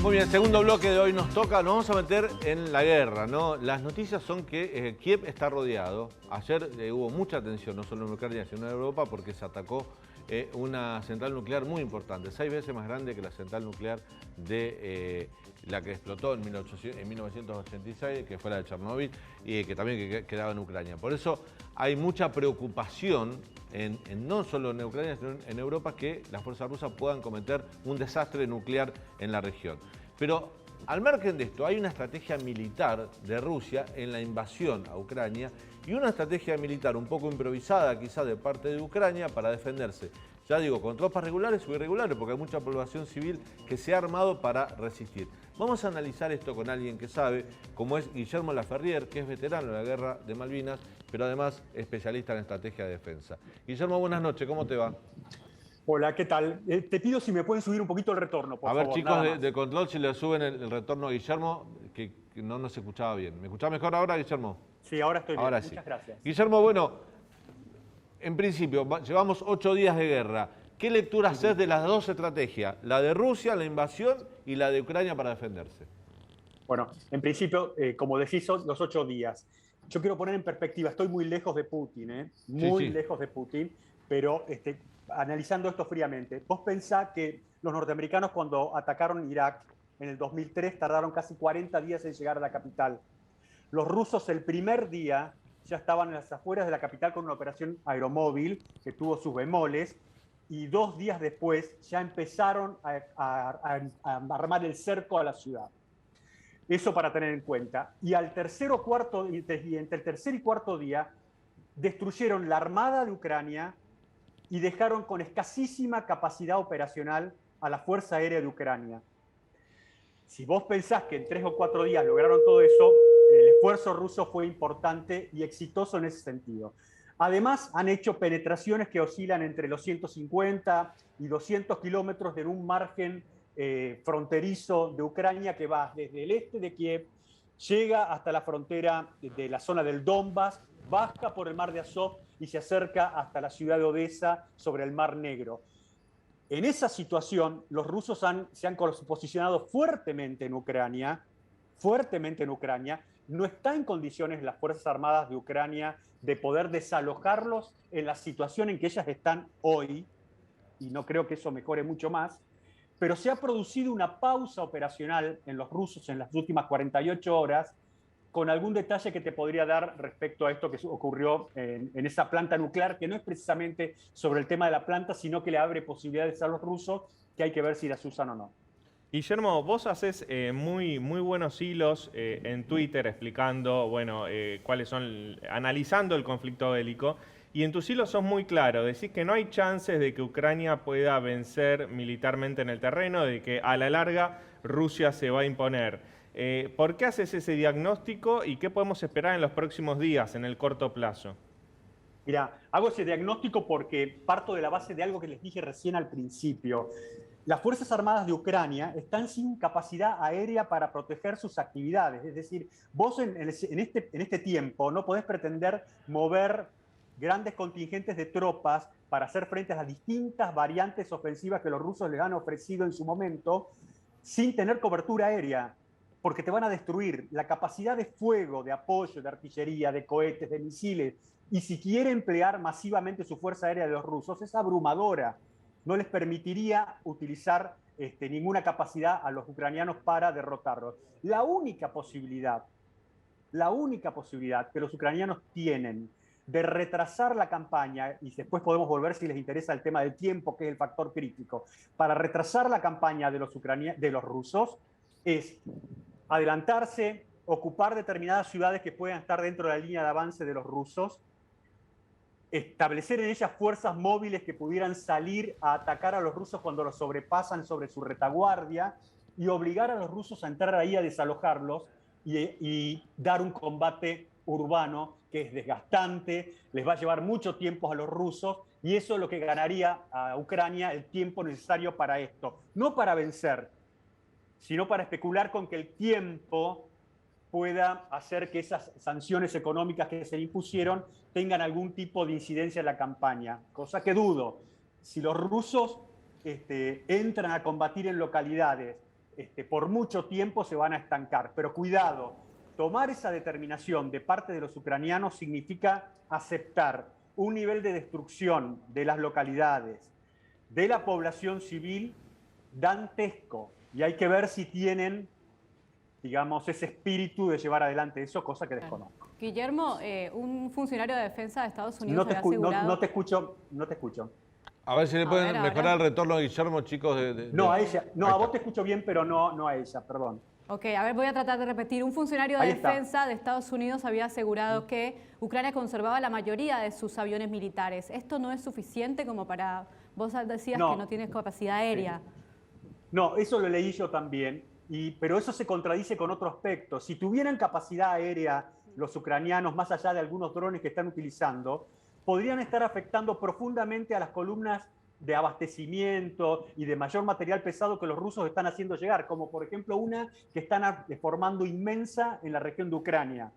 Muy bien, segundo bloque de hoy nos toca, nos vamos a meter en la guerra, ¿no? Las noticias son que Kiev está rodeado. Ayer hubo mucha tensión, no solo en Ucrania, sino en Europa, porque se atacó una central nuclear muy importante, 6 veces más grande que la central nuclear de la que explotó en 1986, que fue la de Chernobyl, y que también quedaba en Ucrania. Por eso hay mucha preocupación, no solo en Ucrania, sino en Europa, que las fuerzas rusas puedan cometer un desastre nuclear en la región. Pero al margen de esto, hay una estrategia militar de Rusia en la invasión a Ucrania y una estrategia militar un poco improvisada quizá de parte de Ucrania para defenderse. Ya digo, con tropas regulares o irregulares, porque hay mucha población civil que se ha armado para resistir. Vamos a analizar esto con alguien que sabe, como es Guillermo Laferrière, que es veterano de la guerra de Malvinas, pero además especialista en estrategia de defensa. Guillermo, buenas noches, ¿cómo te va? Hola, ¿qué tal? Te pido si me pueden subir un poquito el retorno, por A ver, favor, chicos nada más. de control, si le suben el retorno a Guillermo, que no nos escuchaba bien. ¿Me escuchás mejor ahora, Guillermo? Sí, ahora estoy bien. Ahora sí. Muchas gracias. Guillermo, bueno, en principio, llevamos 8 días de guerra. ¿Qué lectura haces de las dos estrategias? La de Rusia, la invasión, y la de Ucrania para defenderse. Bueno, en principio, como decís, son los 8 días. Yo quiero poner en perspectiva, estoy muy lejos de Putin, Sí, muy sí. lejos de Putin, pero analizando esto fríamente, vos pensás que los norteamericanos cuando atacaron Irak en el 2003 tardaron casi 40 días en llegar a la capital. Los rusos el primer día ya estaban en las afueras de la capital con una operación aeromóvil que tuvo sus bemoles y 2 días después ya empezaron a armar el cerco a la ciudad. Eso para tener en cuenta. Y al tercer o cuarto, y entre el tercer y cuarto día, destruyeron la armada de Ucrania y dejaron con escasísima capacidad operacional a la Fuerza Aérea de Ucrania. Si vos pensás que en 3 o 4 días lograron todo eso, el esfuerzo ruso fue importante y exitoso en ese sentido. Además, han hecho penetraciones que oscilan entre los 150 y 200 kilómetros en un margen fronterizo de Ucrania que va desde el este de Kiev, llega hasta la frontera de la zona del Donbass, baja por el mar de Azov y se acerca hasta la ciudad de Odessa sobre el Mar Negro. En esa situación, los rusos se han posicionado fuertemente en Ucrania, no está en condiciones las Fuerzas Armadas de Ucrania de poder desalojarlos en la situación en que ellas están hoy, y no creo que eso mejore mucho más, pero se ha producido una pausa operacional en los rusos en las últimas 48 horas, con algún detalle que te podría dar respecto a esto que ocurrió en esa planta nuclear, que no es precisamente sobre el tema de la planta, sino que le abre posibilidades a los rusos, que hay que ver si las usan o no. Guillermo, vos haces muy buenos hilos en Twitter explicando, bueno, cuáles son, analizando el conflicto bélico, y en tus hilos sos muy claro, decís que no hay chances de que Ucrania pueda vencer militarmente en el terreno, de que a la larga Rusia se va a imponer. ¿Por qué haces ese diagnóstico y qué podemos esperar en los próximos días, en el corto plazo? Mira, hago ese diagnóstico porque parto de la base de algo que les dije recién al principio. Las Fuerzas Armadas de Ucrania están sin capacidad aérea para proteger sus actividades. Es decir, vos en este tiempo no podés pretender mover grandes contingentes de tropas para hacer frente a las distintas variantes ofensivas que los rusos les han ofrecido en su momento sin tener cobertura aérea, porque te van a destruir. La capacidad de fuego, de apoyo, de artillería, de cohetes, de misiles, y si quiere emplear masivamente su fuerza aérea de los rusos, es abrumadora. No les permitiría utilizar ninguna capacidad a los ucranianos para derrotarlos. La única posibilidad que los ucranianos tienen de retrasar la campaña, y después podemos volver si les interesa el tema del tiempo, que es el factor crítico, para retrasar la campaña de los rusos, es adelantarse, ocupar determinadas ciudades que puedan estar dentro de la línea de avance de los rusos, establecer en ellas fuerzas móviles que pudieran salir a atacar a los rusos cuando los sobrepasan sobre su retaguardia y obligar a los rusos a entrar ahí a desalojarlos y dar un combate urbano que es desgastante, les va a llevar mucho tiempo a los rusos y eso es lo que ganaría a Ucrania el tiempo necesario para esto. No para vencer, sino para especular con que el tiempo pueda hacer que esas sanciones económicas que se impusieron tengan algún tipo de incidencia en la campaña, cosa que dudo. Si los rusos entran a combatir en localidades por mucho tiempo se van a estancar. Pero cuidado, tomar esa determinación de parte de los ucranianos significa aceptar un nivel de destrucción de las localidades, de la población civil dantesco. Y hay que ver si tienen, digamos, ese espíritu de llevar adelante eso, cosa que desconozco. Guillermo, un funcionario de defensa de Estados Unidos había asegurado... No te escucho. A ver si le pueden mejorar el retorno a Guillermo, chicos. No, a ella. No, a vos te escucho bien, pero no a ella, perdón. Ok, a ver, voy a tratar de repetir. Un funcionario de defensa de Estados Unidos había asegurado que Ucrania conservaba la mayoría de sus aviones militares. ¿Esto no es suficiente como para...? Vos decías que no tienes capacidad aérea. No, eso lo leí yo también, pero eso se contradice con otro aspecto. Si tuvieran capacidad aérea los ucranianos, más allá de algunos drones que están utilizando, podrían estar afectando profundamente a las columnas de abastecimiento y de mayor material pesado que los rusos están haciendo llegar, como por ejemplo una que están formando inmensa en la región de Ucrania.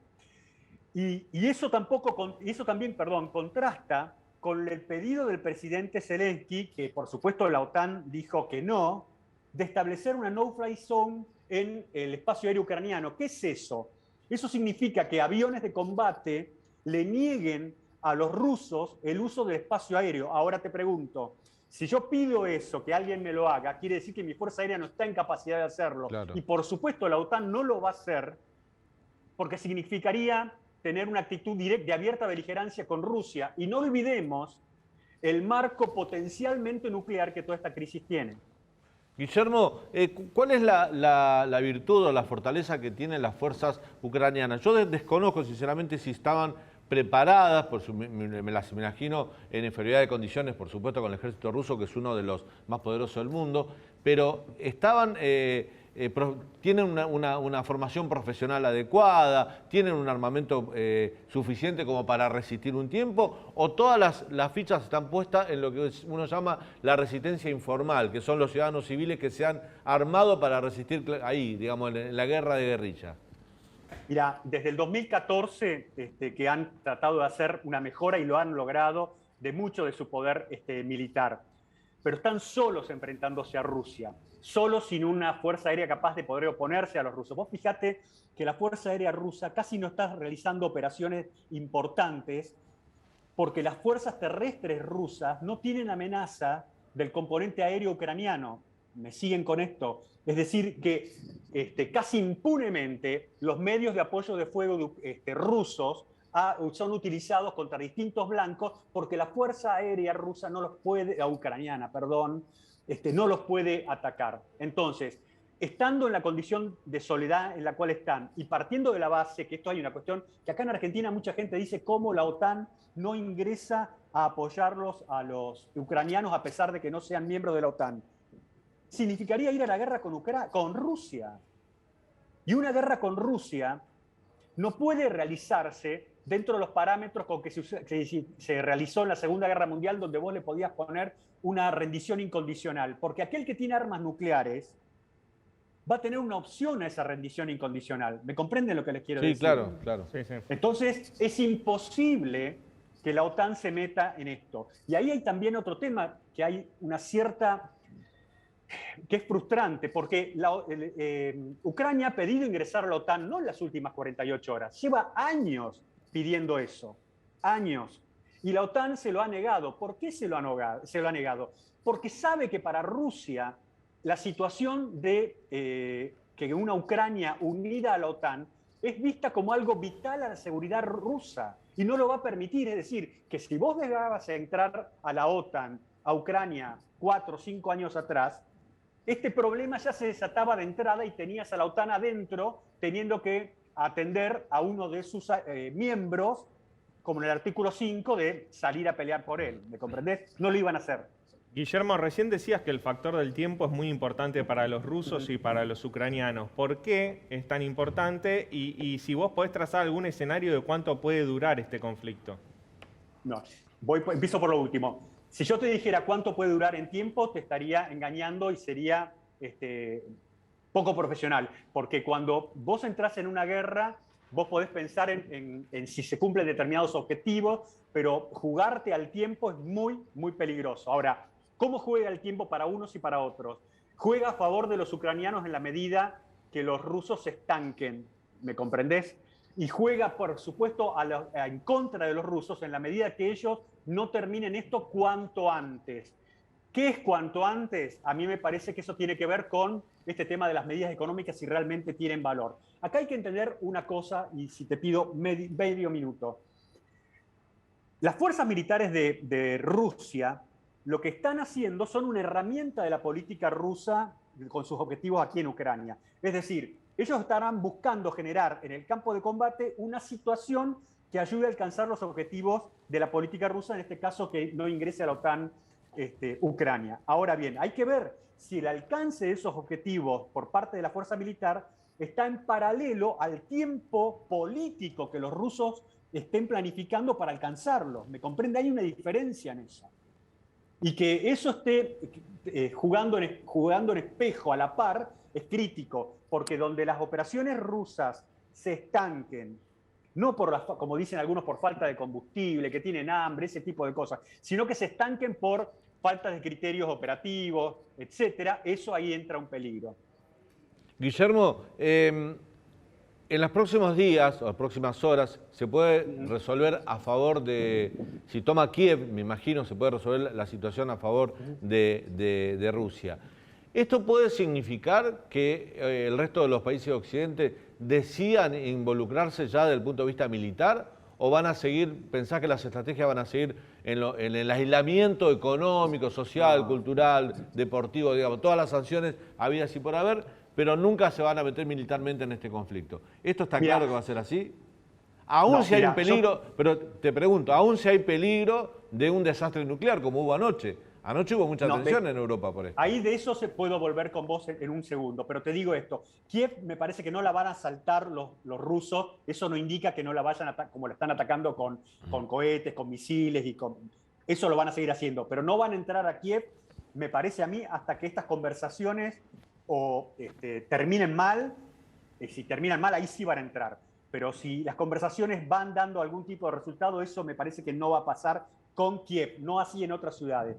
Y eso también contrasta con el pedido del presidente Zelensky, que por supuesto la OTAN dijo que no, de establecer una no-fly zone en el espacio aéreo ucraniano. ¿Qué es eso? Eso significa que aviones de combate le nieguen a los rusos el uso del espacio aéreo. Ahora te pregunto, si yo pido eso, que alguien me lo haga, quiere decir que mi Fuerza Aérea no está en capacidad de hacerlo. Claro. Y por supuesto la OTAN no lo va a hacer, porque significaría tener una actitud directa de abierta beligerancia con Rusia. Y no olvidemos el marco potencialmente nuclear que toda esta crisis tiene. Guillermo, ¿cuál es la virtud o la fortaleza que tienen las fuerzas ucranianas? Yo desconozco sinceramente si estaban preparadas, me las imagino en inferioridad de condiciones, por supuesto, con el ejército ruso, que es uno de los más poderosos del mundo, pero tienen una formación profesional adecuada, tienen un armamento suficiente como para resistir un tiempo, o todas las fichas están puestas en lo que uno llama la resistencia informal, que son los ciudadanos civiles que se han armado para resistir ahí, digamos, en la guerra de guerrilla. Mira, desde el 2014 que han tratado de hacer una mejora y lo han logrado de mucho de su poder militar, pero están solos enfrentándose a Rusia, solos sin una fuerza aérea capaz de poder oponerse a los rusos. Vos fíjate que la fuerza aérea rusa casi no está realizando operaciones importantes porque las fuerzas terrestres rusas no tienen amenaza del componente aéreo ucraniano. ¿Me siguen con esto? Es decir, que casi impunemente los medios de apoyo de fuego rusos son utilizados contra distintos blancos porque la fuerza aérea rusa no los puede, ucraniana, perdón, no los puede atacar. Entonces, estando en la condición de soledad en la cual están y partiendo de la base, que esto hay una cuestión que acá en Argentina mucha gente dice cómo la OTAN no ingresa a apoyarlos a los ucranianos a pesar de que no sean miembros de la OTAN. Significaría ir a la guerra con Rusia. Y una guerra con Rusia no puede realizarse dentro de los parámetros con que se realizó en la Segunda Guerra Mundial, donde vos le podías poner una rendición incondicional. Porque aquel que tiene armas nucleares va a tener una opción a esa rendición incondicional. ¿Me comprenden lo que les quiero decir? Sí, claro. Sí, sí. Entonces, es imposible que la OTAN se meta en esto. Y ahí hay también otro tema, que hay una cierta... que es frustrante, porque Ucrania ha pedido ingresar a la OTAN no en las últimas 48 horas, lleva años pidiendo eso, años. Y la OTAN se lo ha negado. ¿Por qué se lo ha negado? Porque sabe que para Rusia la situación de que una Ucrania unida a la OTAN es vista como algo vital a la seguridad rusa y no lo va a permitir. Es decir, que si vos dejabas entrar a la OTAN, a Ucrania, 4 o 5 años atrás, este problema ya se desataba de entrada y tenías a la OTAN adentro teniendo que atender a uno de sus miembros, como en el artículo 5, de salir a pelear por él. ¿Me comprendés? No lo iban a hacer. Guillermo, recién decías que el factor del tiempo es muy importante para los rusos y para los ucranianos. ¿Por qué es tan importante? Y si vos podés trazar algún escenario de cuánto puede durar este conflicto. No, empiezo por lo último. Si yo te dijera cuánto puede durar en tiempo, te estaría engañando y sería poco profesional. Porque cuando vos entras en una guerra, vos podés pensar en si se cumplen determinados objetivos, pero jugarte al tiempo es muy, muy peligroso. Ahora, ¿cómo juega el tiempo para unos y para otros? juega a favor de los ucranianos en la medida que los rusos se estanquen, ¿me comprendés? Y juega, por supuesto, en contra de los rusos en la medida que ellos no terminen esto cuanto antes. ¿Qué es cuanto antes? A mí me parece que eso tiene que ver con este tema de las medidas económicas, si realmente tienen valor. Acá hay que entender una cosa, y si te pido medio minuto. Las fuerzas militares de Rusia lo que están haciendo son una herramienta de la política rusa con sus objetivos aquí en Ucrania. Es decir, ellos estarán buscando generar en el campo de combate una situación que ayude a alcanzar los objetivos de la política rusa, en este caso que no ingrese a la OTAN Ucrania. Ahora bien, hay que ver si el alcance de esos objetivos por parte de la fuerza militar está en paralelo al tiempo político que los rusos estén planificando para alcanzarlo. ¿Me comprende? Hay una diferencia en eso. Y que eso esté jugando en espejo a la par es crítico, porque donde las operaciones rusas se estanquen, no por como dicen algunos, por falta de combustible, que tienen hambre, ese tipo de cosas, sino que se estanquen por falta de criterios operativos, etcétera, eso ahí entra un peligro. Guillermo, en los próximos días o las próximas horas se puede resolver a favor de, si toma Kiev, me imagino, se puede resolver la situación a favor de Rusia. ¿Esto puede significar que el resto de los países de Occidente decidan involucrarse ya desde el punto de vista militar? ¿O van a seguir, pensás que las estrategias van a seguir en el aislamiento económico, social, cultural, deportivo, digamos, todas las sanciones habidas y por haber, pero nunca se van a meter militarmente en este conflicto? ¿Esto está claro que va a ser así? Aún si hay un peligro, pero te pregunto, aún si hay peligro de un desastre nuclear como hubo anoche. Anoche hubo mucha tensión en Europa por esto. Ahí de eso se puedo volver con vos en un segundo, pero te digo esto. Kiev me parece que no la van a asaltar los rusos, eso no indica que no la vayan a como la están atacando con cohetes, con misiles, eso lo van a seguir haciendo, pero no van a entrar a Kiev, me parece a mí, hasta que estas conversaciones terminen mal. Si terminan mal, ahí sí van a entrar. Pero si las conversaciones van dando algún tipo de resultado, eso me parece que no va a pasar con Kiev, no así en otras ciudades.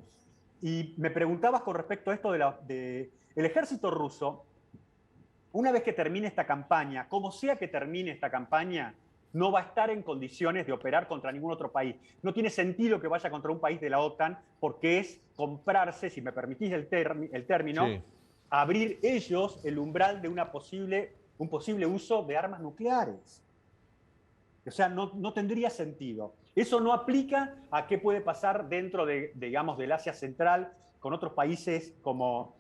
Y me preguntabas con respecto a esto el ejército ruso, una vez que termine esta campaña, como sea que termine esta campaña, no va a estar en condiciones de operar contra ningún otro país. No tiene sentido que vaya contra un país de la OTAN, porque es comprarse, si me permitís el término, sí, abrir ellos el umbral de un posible uso de armas nucleares. O sea, no tendría sentido. Eso no aplica a qué puede pasar dentro digamos, del Asia Central con otros países como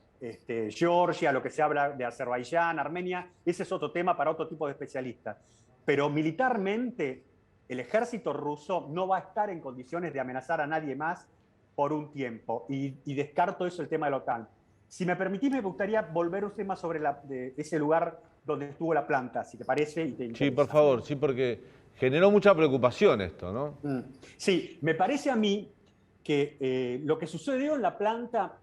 Georgia, lo que se habla de Azerbaiyán, Armenia. Ese es otro tema para otro tipo de especialistas. Pero militarmente, el ejército ruso no va a estar en condiciones de amenazar a nadie más por un tiempo. Y descarto eso, el tema de la OTAN. Si me permitís, me gustaría volver un tema sobre ese lugar donde estuvo la planta, si te parece y te interesa. Sí, por favor, sí, porque generó mucha preocupación esto, ¿no? Sí, me parece a mí que lo que sucedió en la planta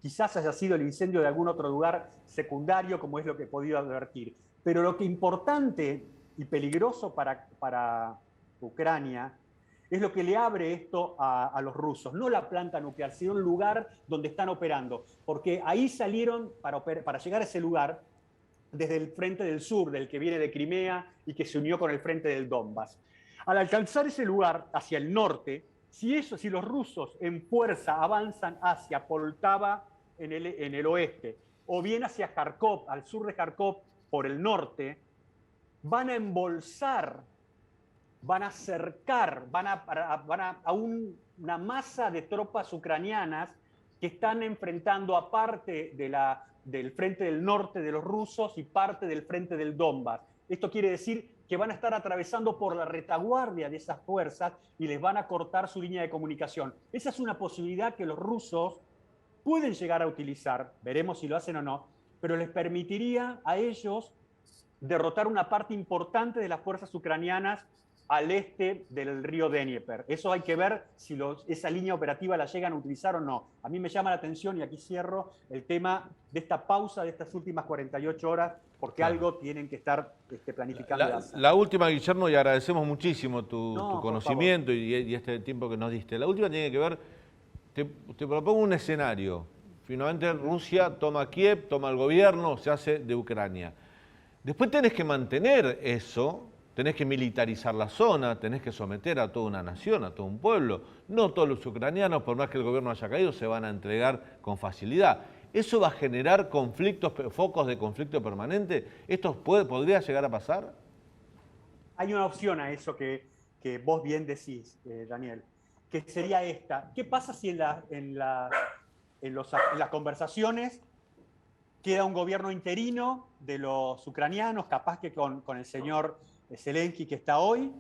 quizás haya sido el incendio de algún otro lugar secundario, como es lo que he podido advertir. Pero lo que es importante y peligroso para Ucrania es lo que le abre esto a los rusos. No la planta nuclear, sino el lugar donde están operando. Porque ahí salieron, para llegar a ese lugar, desde el frente del sur, del que viene de Crimea y que se unió con el frente del Donbass. Al alcanzar ese lugar hacia el norte, si los rusos en fuerza avanzan hacia Poltava en el oeste, o bien hacia Kharkov, al sur de Kharkov por el norte, van a embolsar, van a cercar, a una masa de tropas ucranianas que están enfrentando a parte del frente del norte de los rusos y parte del frente del Donbass. Esto quiere decir que van a estar atravesando por la retaguardia de esas fuerzas y les van a cortar su línea de comunicación. Esa es una posibilidad que los rusos pueden llegar a utilizar, veremos si lo hacen o no, pero les permitiría a ellos derrotar una parte importante de las fuerzas ucranianas al este del río Dnieper. Eso hay que ver si esa línea operativa la llegan a utilizar o no. A mí me llama la atención, y aquí cierro, el tema de esta pausa de estas últimas 48 horas, porque algo tienen que estar planificando. La última, Guillermo, y agradecemos muchísimo tu conocimiento y este tiempo que nos diste. La última tiene que ver, te propongo un escenario Finalmente Rusia toma Kiev, toma el gobierno, se hace de Ucrania. Después tenés que mantener eso, tenés que militarizar la zona, tenés que someter a toda una nación, a todo un pueblo. No todos los ucranianos, por más que el gobierno haya caído, se van a entregar con facilidad. ¿Eso va a generar conflictos, focos de conflicto permanente? ¿Esto podría llegar a pasar? Hay una opción a eso que vos bien decís, Daniel, que sería esta. ¿Qué pasa si en las conversaciones queda un gobierno interino de los ucranianos, capaz que con el señor Zelensky que está hoy,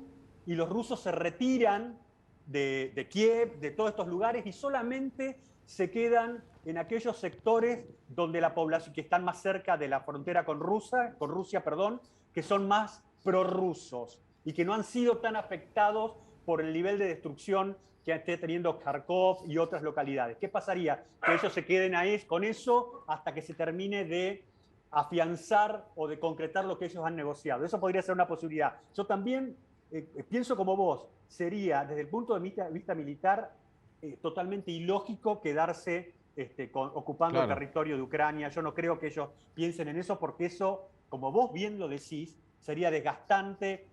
y los rusos se retiran de Kiev, de todos estos lugares, y solamente se quedan en aquellos sectores donde la población, que están más cerca de la frontera con Rusia, que son más prorrusos y que no han sido tan afectados por el nivel de destrucción que esté teniendo Kharkov y otras localidades? ¿Qué pasaría? Que ellos se queden ahí con eso hasta que se termine de afianzar o de concretar lo que ellos han negociado. Eso podría ser una posibilidad. Yo también pienso como vos, sería desde el punto de vista militar totalmente ilógico quedarse ocupando el territorio de Ucrania. Yo no creo que ellos piensen en eso, porque eso, como vos bien lo decís, sería desgastante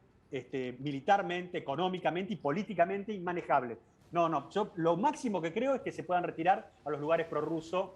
militarmente, económicamente y políticamente inmanejable. No, yo lo máximo que creo es que se puedan retirar a los lugares prorrusos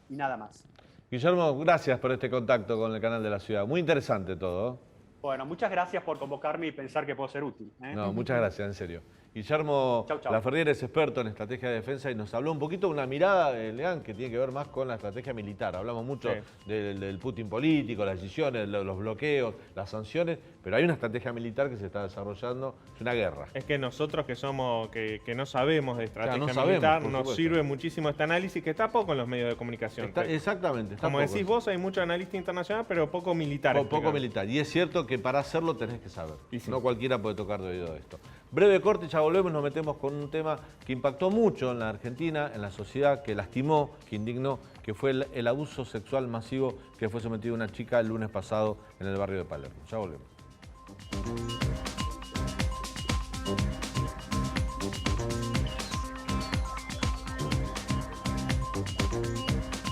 y nada más. Guillermo, gracias por este contacto con el canal de la ciudad. Muy interesante todo. Bueno, muchas gracias por convocarme y pensar que puedo ser útil. No, muchas gracias, en serio. Guillermo Laferriere es experto en estrategia de defensa y nos habló un poquito de una mirada, Leán, que tiene que ver más con la estrategia militar. Hablamos mucho del Putin político, las decisiones, los bloqueos, las sanciones, pero hay una estrategia militar que se está desarrollando, es una guerra. Es que nosotros que no sabemos de estrategia militar, nos sirve muchísimo este análisis que está poco en los medios de comunicación. Exactamente. Como decís vos, hay mucho analista internacional, pero poco militar. Poco militar. Y es cierto que para hacerlo tenés que saber. No cualquiera puede tocar de oído esto. Breve corte, ya volvemos, nos metemos con un tema que impactó mucho en la Argentina, en la sociedad, que lastimó, que indignó, que fue el abuso sexual masivo que fue sometido a una chica el lunes pasado en el barrio de Palermo. Ya volvemos.